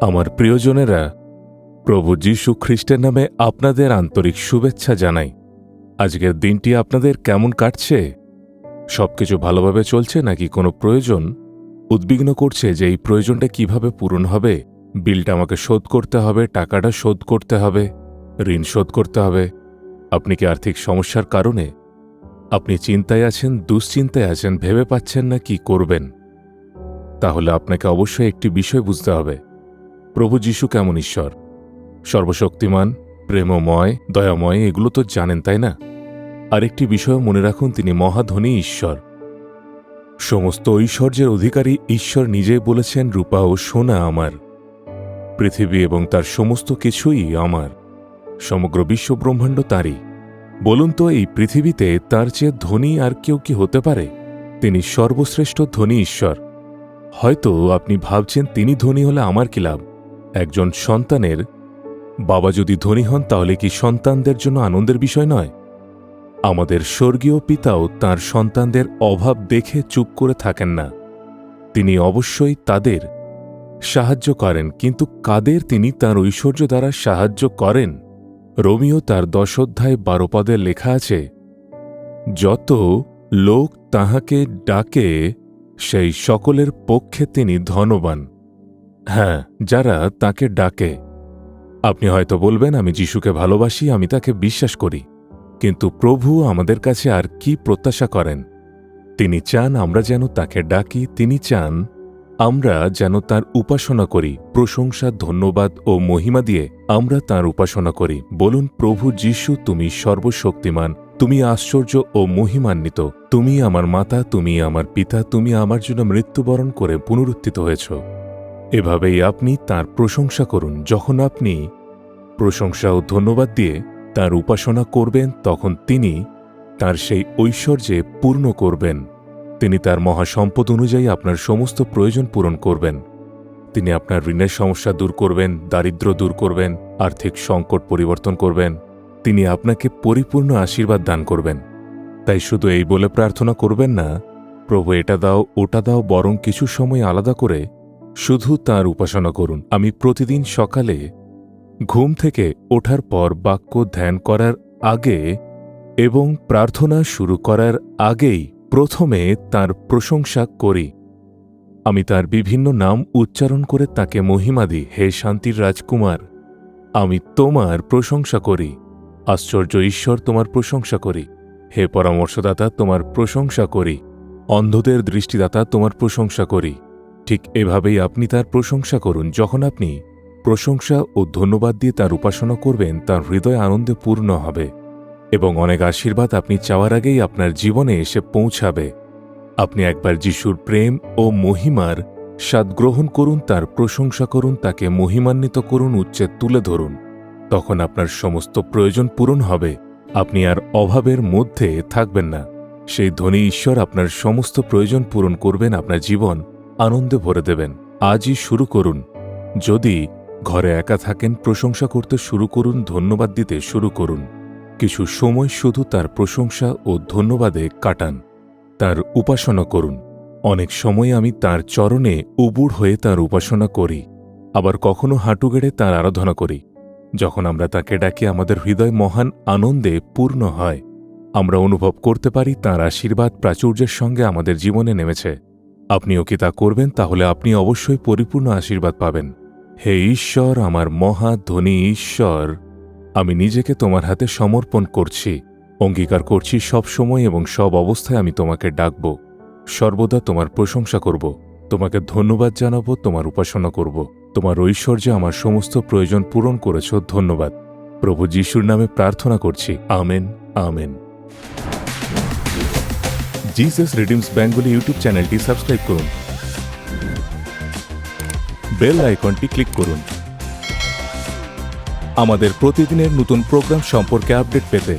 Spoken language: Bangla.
আমার প্রিয়জনেরা, প্রভু যীশু খ্রিস্টের নামে আপনাদের আন্তরিক শুভেচ্ছা জানাই। আজকের দিনটি আপনাদের কেমন কাটছে? সবকিছু ভালোভাবে চলছে নাকি কোনো প্রয়োজন উদ্বিগ্ন করছে যে এই প্রয়োজনটা কিভাবে পূরণ হবে? বিলটা আমাকে শোধ করতে হবে, টাকাটা শোধ করতে হবে, ঋণ শোধ করতে হবে। আপনি কি আর্থিক সমস্যার কারণে আপনি চিন্তায় আছেন, দুশ্চিন্তায় আছেন, ভেবে পাচ্ছেন না কি করবেন? তাহলে আপনাকে অবশ্যই একটি বিষয় বুঝতে হবে, প্রভু যীশু কেমন ঈশ্বর, সর্বশক্তিমান, প্রেমময়, দয়াময়, এগুলো তো জানেন, তাই না? আরেকটি বিষয় মনে রাখুন, তিনি মহাধনী ঈশ্বর। সমস্ত ঐশ্বর্যের অধিকারী ঈশ্বর নিজেই বলেছেন, রূপা ও সোনা আমার, পৃথিবী এবং তার সমস্ত কিছুই আমার, সমগ্র বিশ্ব ব্রহ্মাণ্ড তাঁরই। বলুন তো, এই পৃথিবীতে তার চেয়ে ধনী আর কেউ কি হতে পারে? তিনি সর্বশ্রেষ্ঠ ধনী ঈশ্বর। হয়তো আপনি ভাবছেন, তিনি ধনী হলে আমার কি লাভ? একজন সন্তানের বাবা যদি ধনী হন, তাহলে কি সন্তানদের জন্য আনন্দের বিষয় নয়? আমাদের স্বর্গীয় পিতাও তাঁর সন্তানদের অভাব দেখে চুপ করে থাকেন না। তিনি অবশ্যই তাদের সাহায্য করেন, কিন্তু কাদের তিনি তাঁর ঐশ্বর্য দ্বারা সাহায্য করেন? রোমিও তার 10 অধ্যায় 12 পদে লেখা আছে, যত লোক তাহাকে ডাকে সেই সকলের পক্ষে তিনি ধনবান। হ্যাঁ, যারা তাকে ডাকে। আপনি হয়তো বলবেন, আমি যিশুকে ভালোবাসি, আমি তাকে বিশ্বাস করি, কিন্তু প্রভু আমাদের কাছে আর কি প্রত্যাশা করেন? তিনি চান আমরা যেন তাকে ডাকি, তিনি চান আমরা যেন তাঁর উপাসনা করি, প্রশংসা, ধন্যবাদ ও মহিমা দিয়ে আমরা তাঁর উপাসনা করি। বলুন, প্রভু যীশু, তুমি সর্বশক্তিমান, তুমি আশ্চর্য ও মহিমান্বিত, তুমি আমার মাতা, তুমি আমার পিতা, তুমি আমার জন্য মৃত্যুবরণ করে পুনরুত্থিত হয়েছ। এভাবেই আপনি তাঁর প্রশংসা করুন। যখন আপনি প্রশংসা ও ধন্যবাদ দিয়ে তাঁর উপাসনা করবেন, তখন তিনি তাঁর সেই ঐশ্বর্যে পূর্ণ করবেন। তিনি তার মহাসম্পদ অনুযায়ী আপনার সমস্ত প্রয়োজন পূরণ করবেন। তিনি আপনার ঋণের সমস্যা দূর করবেন, দারিদ্র্য দূর করবেন, আর্থিক সংকট পরিবর্তন করবেন। তিনি আপনাকে পরিপূর্ণ আশীর্বাদ দান করবেন। তাই শুধু এই বলে প্রার্থনা করবেন না, প্রভু এটা দাও, ওটা দাও, বরং কিছু সময় আলাদা করে শুধু তাঁর উপাসনা করুন। আমি প্রতিদিন সকালে ঘুম থেকে ওঠার পর বাক্য ধ্যান করার আগে এবং প্রার্থনা শুরু করার আগেই প্রথমে তাঁর প্রশংসা করি। আমি তাঁর বিভিন্ন নাম উচ্চারণ করে তাঁকে মহিমা দিই। হে শান্তির রাজকুমার, আমি তোমার প্রশংসা করি। আশ্চর্য ঈশ্বর, তোমার প্রশংসা করি। হে পরামর্শদাতা, তোমার প্রশংসা করি। অন্ধদের দৃষ্টিদাতা, তোমার প্রশংসা করি। ঠিক এভাবেই আপনি তাঁর প্রশংসা করুন। যখন আপনি প্রশংসা ও ধন্যবাদ দিয়ে তাঁর উপাসনা করবেন, তাঁর হৃদয় আনন্দে পূর্ণ হবে এবং অনেক আশীর্বাদ আপনি চাওয়ার আগেই আপনার জীবনে এসে পৌঁছাবে। আপনি একবার যিশুর প্রেম ও মহিমার স্বাদ গ্রহণ করুন, তার প্রশংসা করুন, তাকে মহিমান্বিত করুন, উচ্চে তুলে ধরুন। তখন আপনার সমস্ত প্রয়োজন পূরণ হবে। আপনি আর অভাবের মধ্যে থাকবেন না। সেই ধনী ঈশ্বর আপনার সমস্ত প্রয়োজন পূরণ করবেন, আপনার জীবন আনন্দে ভরে দেবেন। আজই শুরু করুন। যদি ঘরে একা থাকেন, প্রশংসা করতে শুরু করুন, ধন্যবাদ দিতে শুরু করুন। কিছু সময় শুধু তার প্রশংসা ও ধন্যবাদে কাটান, তার উপাসনা করুন। অনেক সময় আমি তার চরণে উবুড় হয়ে তার উপাসনা করি, আবার কখনো হাঁটু গেড়ে তার আরাধনা করি। যখন আমরা তাকে ডাকি, আমাদের হৃদয় মহান আনন্দে পূর্ণ হয়। আমরা অনুভব করতে পারি তাঁর আশীর্বাদ প্রাচুর্যের সঙ্গে আমাদের জীবনে নেমেছে। আপনিও কি তা করবেন? তাহলে আপনি অবশ্যই পরিপূর্ণ আশীর্বাদ পাবেন। হে ঈশ্বর, আমার মহা ধনী ঈশ্বর, আমি নিজেকে তোমার হাতে সমর্পণ করছি। অঙ্গীকার করছি, সব সময় এবং সব অবস্থায় আমি তোমাকে ডাকব, সর্বদা তোমার প্রশংসা করব, তোমাকে ধন্যবাদ জানাব, তোমার উপাসনা করব। তোমার ঐশ্বর্যে আমার সমস্ত প্রয়োজন পূরণ করেছ। ধন্যবাদ। প্রভু যিশুর নামে প্রার্থনা করছি। Amen, amen. Jesus redeems Bengali YouTube চ্যানেলটি সাবস্ক্রাইব করুন, বেল আইকনটি ক্লিক করুন আমাদের প্রতিদিনের নতুন প্রোগ্রাম সম্পর্কে আপডেট পেতে।